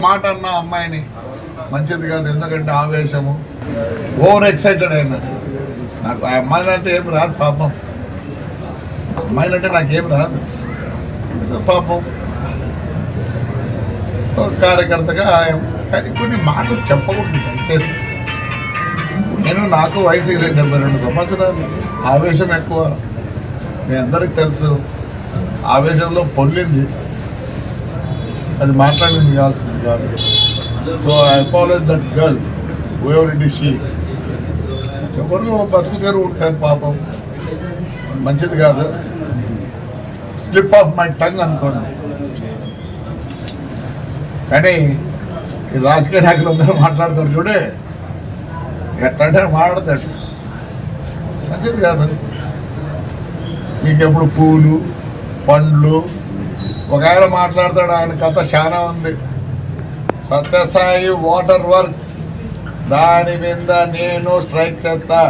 మాట అన్న అమ్మాయిని మంచిది కాదు, ఎందుకంటే ఆవేశము, ఓవర్ ఎక్సైటెడ్ అయినా. నాకు ఆ అమ్మాయిని అంటే ఏం రాదు పాపం, అమ్మాయిని అంటే నాకేం రాదు, పాపం కార్యకర్తగా. కానీ కొన్ని మాటలు చెప్పకూడదు దయచేసి. నాకు వయసు 72 సంవత్సరాలు, ఆవేశం ఎక్కువ, మీ అందరికి తెలుసు. ఆవేశంలో పొల్లింది, అది మాట్లాడింది కావాల్సింది కాదు. So I apologise that girl, whoever it is she. ఎవరు బతుకు తెరువు ఉంటుంది పాపం, మంచిది కాదు. స్లిప్ ఆఫ్ మై టంగ్ అనుకోండి. కానీ ఈ రాజకీయ నాయకులు అందరూ మాట్లాడతారు చూడే, ఎట్లంటే మాట్లాడతాడు, మంచిది కాదు. మీకు ఎప్పుడు పూలు పండ్లు, ఒక ఆయన మాట్లాడతాడు, ఆయన కథ చాలా ఉంది. సత్యసాయి వాటర్ వర్క్, దాని మీద నేను స్ట్రైక్ చేస్తా.